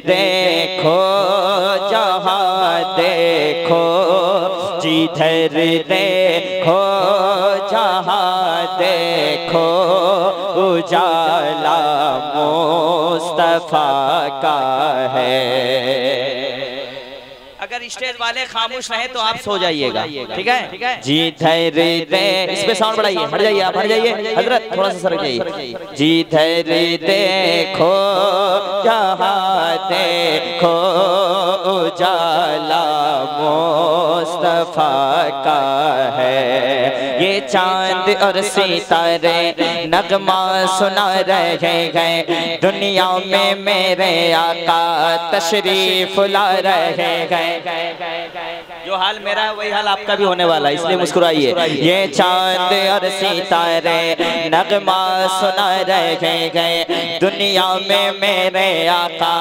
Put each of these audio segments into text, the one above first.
देखो जहाँ देखो, जिधर देखो जहाँ देखो, उजाला मुस्तफा का है। अगर स्टेज वाले खामोश रहे तो आप सो जाइएगा, ठीक है। जिधर दे, इस पे साउंड बढ़ाइए, हट जाइए आप, हट जाइए हजरत, थोड़ा सा सरक जाइए। जिधर देखो जहाँ देखो, उजाला मुस्तफा का है। ये चांद और सितारे नगमा सुना रहे हैं, दुनिया में मेरे आका तशरीफ ला रहे हैं। जो हाल मेरा है वही हाल आपका भी होने वाला है, इसलिए मुस्कुराइए। ये चांद और सितारे नगमा सुना रहे हैं, दुनिया में मेरे आका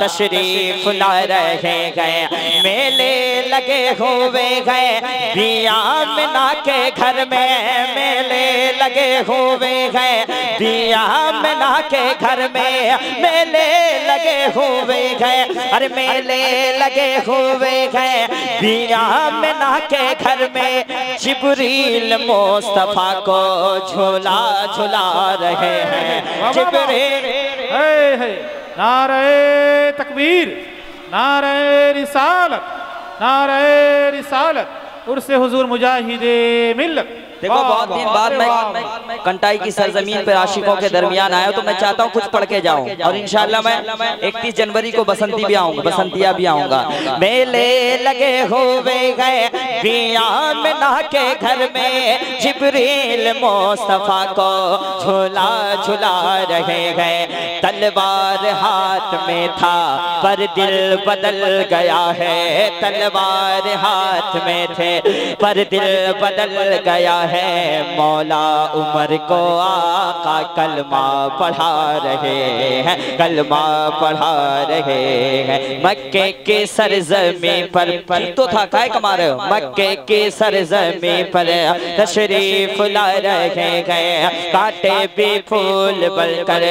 तशरीफ ला रहे हैं। मेले लगे हुए हैं पिया मिना के घर में, मेले लगे हुए हैं पिया मिना के घर में, मेले लगे हुए हैं, अरे मेले लगे हुए हैं पिया मिना के घर में। जिब्रील मुस्तफा को झूला झूला रहे हैं, जिब्रील। नारे तकबीर, नारे रिसालत, नारे रिसालत, उर्से हुजूर मुजाहिदे मिल्लत। देखो बहुत दिन बाद मैं कंटाई की सरजमीन पर आशिकों के दरमियान आया, तो मैं चाहता हूँ कुछ पढ़ के जाऊँ, और इंशाल्लाह मैं 31 जनवरी को बसंती भी आऊँगा, बसंतिया भी आऊँगा। मेले लगे हुए गए पिया मिना के घर में, जिब्रील मुस्तफा को झूला झूला रहे हैं। तलवार हाथ में था पर दिल बदल गया है, तलवार हाथ में थे पर दिल बदल गया है। मौला उमर को आका कलमा पढ़ा रहे हैं, कलमा पढ़ा रहे हैं। मक्के के सरजमीं पर तो था, काय कमा रहे हो, मक्के के सरजमीं पर तशरीफ ला रहे हैं। कांटे भी फूल बनकर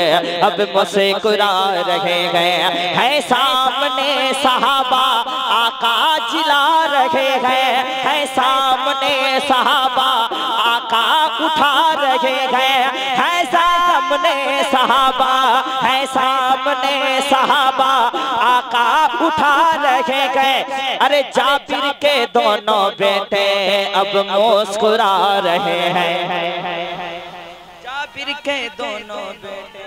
अब मुस्कुरा रहे हैं। है सामने सहाबा आका जिला रहे हैं, है सामने सहाबा आका उठा रहे हैं, है सामने सहाबा, है सामने सहाबा आका उठा रहे हैं। अरे जाबिर के दोनों बेटे अब मुस्कुरा रहे हैं, जाबिर के दोनों बेटे।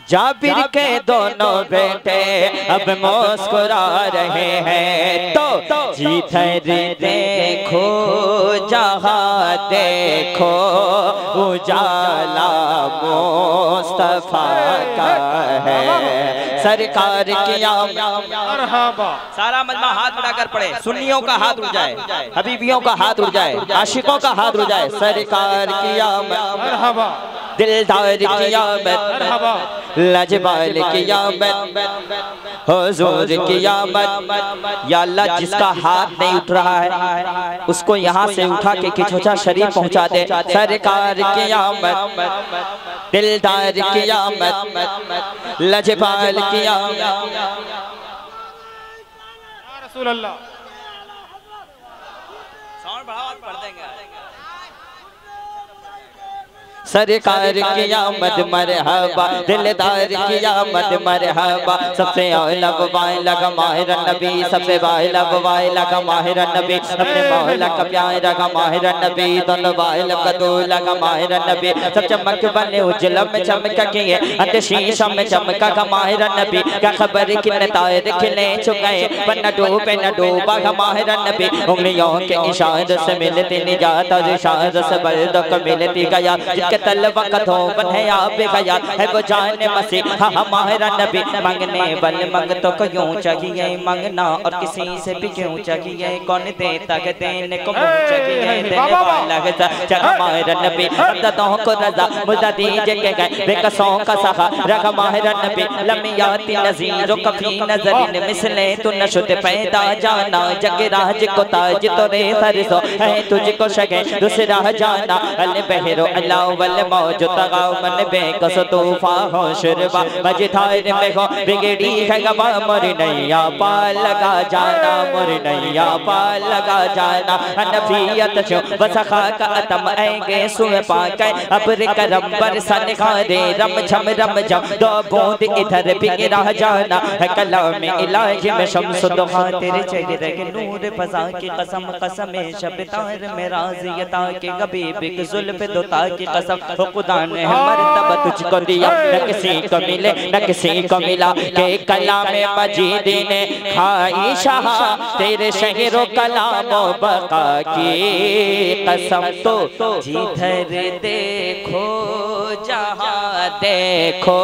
जाबिर के दोनों बेटे अब मुस्कुरा रहे हैं। तो जिधर देखो जहाँ देखो, उजाला मुस्तफा का है। सरकार की सारा मजमा हाथ बढ़ाकर पड़े, सुन्नियों का हाथ उड़ जाए, हबीबियों का हाथ उड़ जाए, आशिकों का हाथ उड़ जाए। सरकार की आमद, दिलदार की आमद, लजबाल की आमद, हुजूर की आमद। या अल्लाह जिसका हाथ नहीं उठ रहा है उसको यहाँ से उठा के किचोचा शरीफ पहुँचा दे। सरकार की आमद, दिलदार की आमद, लजबाल की आमद। रसूल अल्लाह साउंड बढ़ाओ, पढ़ देंगे। सरकार की आमद मरहबा, दिलदार की आमद मरहबा। सबसे आला वाइला का माहिर नबी, सबसे वाइला वाइला का माहिर नबी, अपने मौला का प्यारा का माहिर नबी, दोनों वाइला का दूल्हा का माहिर नबी। सब चमक बने उजला में चमका किए, अंत शीशा में चमका का माहिर नबी। क्या खबर कितने तारे खिले चुके, पर न डूबे न डूबा का माहिर नबी। उंगलियों के इशारे से मिलती निजात, और इशारे से बल्दों को मिलती गया। के तल वक्त हो बने आप गयात है वो जाने मसीह हमारा नबी। मांगने वाले मांग तो क्यों चाहिए मांगना और किसी से भी क्यों चाहिए कौन देता के देने को मुँह चाहिए देने वाला है हमारा नबी। अब्दतों को रजा मुझा दीजिए के गए बेकसों का सहा रख हमारा नबी। लमियाती नज़ीरों कफी नजरीन मिसले तू नशुत पैदा जाना जग राज को ताज तो रे सरसो है तुझको शगे दूसरा जाना अल बहरो अल्लाह वल मौज तगाव मन बेकस तूफा हो शुरबा मजधार में हो बिगड़ी है गवा मोर नैया पाल लगा जाना मोर नैया पाल लगा जाना। हनफियत छो वसखा का अतम आएंगे सुए पाके अबर करम बरसन खारे रम झम दो बूंद इधर भी गिरा जाना है कलाम इलाही में शम्स दुहा तेरे चेहरे के नूर फजा की कसम कसम शबतार में राज़ियता के गबीब की जुल्फ दोता की कसम हो खुदा ने मर्तबा तुझको दिया न किसी को मिले न किसी को मिला के कलाम मजीद ने खाई शाह तेरे शहरों कलामो बका की कसम। तो जिधर देखो जहाँ देखो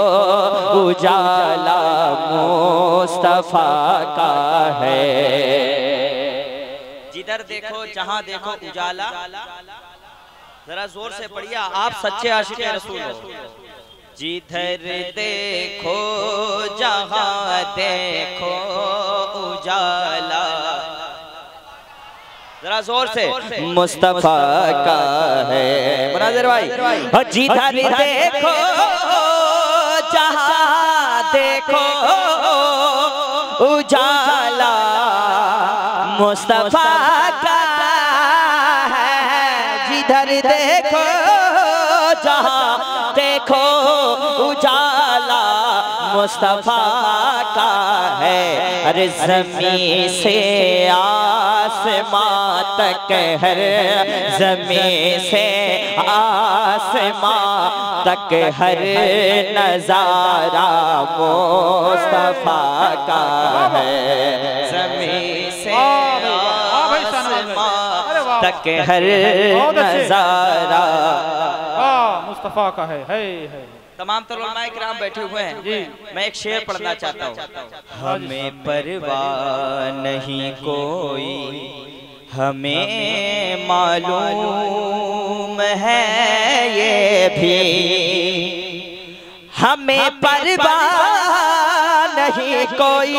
उजाला मुस्तफा का है। जिधर देखो जहाँ देखो उजाला, जरा जोर से पढ़िया आप सच्चे आशिक रसूल हो। जिधर देखो जहाँ देखो उजाला, जरा जोर से मुस्तफा का है मुनाजिर भाई। जिधर देखो जहाँ देखो उजाला मुस्तफा का है। जिधर देखो जहाँ देखो उजाला मुस्तफा का है। अरे ज़मीं से आसमां तक हर ज़मीं से आसमां तक हर नज़ारा मुस्तफा का है। ज़मीं से आसमां तक हर नज़ारा मुस्तफा का है। तमाम उलमाए किराम बैठे हुए हैं जी। मैं एक शेर पढ़ना चाहता हूँ। हमें परवाह नहीं कोई हमें मालूम है ये भी, हमें परवाह नहीं कोई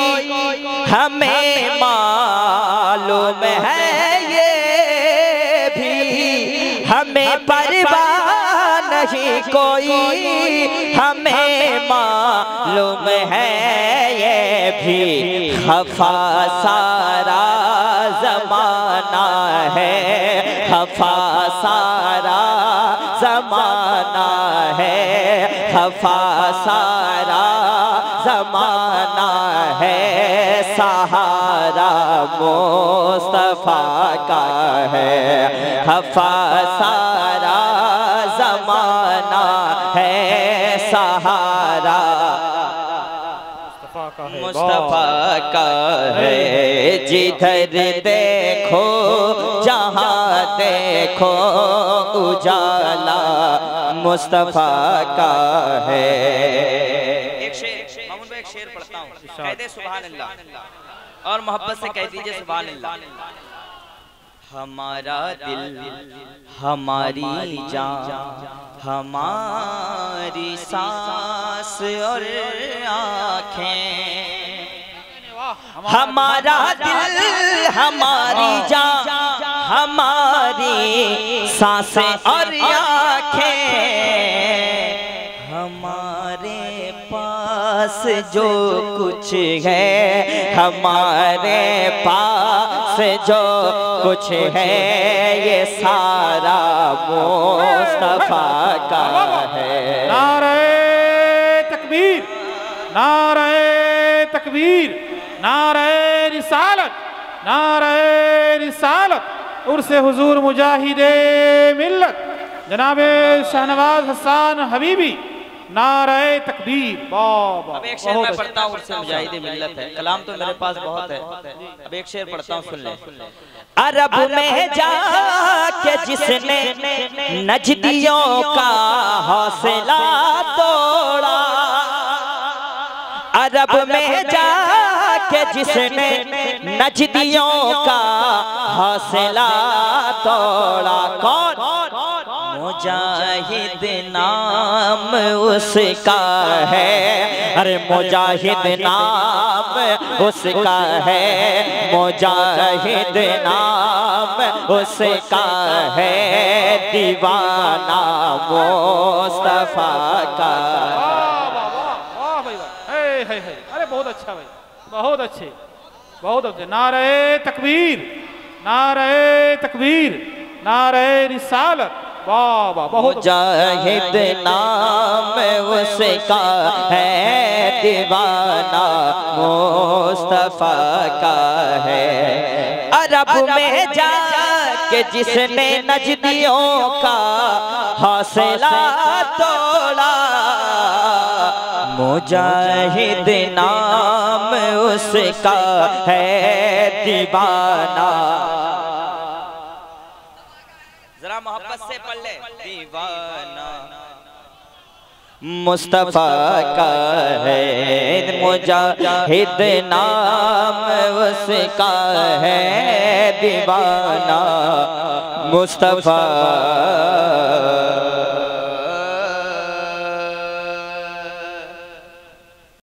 हमें मालूम है ये भी, हमें परवाह नहीं कोई हमें मालूम है ये भी। खफा सारा ज़माना है, खफा सारा ज़माना है, खफा सारा ज़माना है। सहारा मुस्तफा का है, खफा सारा ज़माना है। सहारा मुस्तफा का है। जिधर देखो जहाँ देखो उजाला मुस्तफा का है। एक शेर पढ़ता हूँ, कह दे सुभान अल्लाह और मोहब्बत से कह दीजिए सुभान अल्लाह। हमारा दिल हमारी जान हमारी सांस और आँखें, हमारा दिल हमारी जान हमारी सांसें और आँखें, हमारे पास जो कुछ है हमारे पास जो कुछ है ये सारा मुस्तफा का है। नारे तकबीर, नारे तकबीर, नारे रिसालत, नारे रिसालत। उर्से हुजूर मुजाहिदे मिल्लत जनाबे शाहनवाज हसन हबीबी, नारे तकबीर। बाबा अब एक शेर मैं पढ़ता हूँ, उससे मुजाहिदे मिल्लत है। कलाम तो मेरे पास बहुत है, अब एक शेर पढ़ता हूँ, सुन ले। अरब में जाके जिसने नजदियों का हौसला तोड़ा, अरब में जाके जिसने नजदियों का हौसला तोड़ा। कौन? मुजाहिद नाम उसका है, अरे मुजाहिद नाम उसका है, मुजाहिद नाम उसका है, दीवाना मुस्तफा का। वाह भाई वाह, अरे बहुत अच्छा भाई, बहुत अच्छे, बहुत अच्छे। नारे तकबीर, नारे तकबीर, नारे रिसालत। वाह वाह, बहुत। मुजाहिद नाम उसका है, दीवाना मुस्तफा का है। अरब में जाके जिसने नजदियों का हौसला तोड़ा, मुजाहिद नाम उसका है, दीवाना। जरा मोहब्बत से पढ़ ले, दीवाना मुस्तफा का है, मुजाहिद नाम उसका है, दीवाना मुस्तफा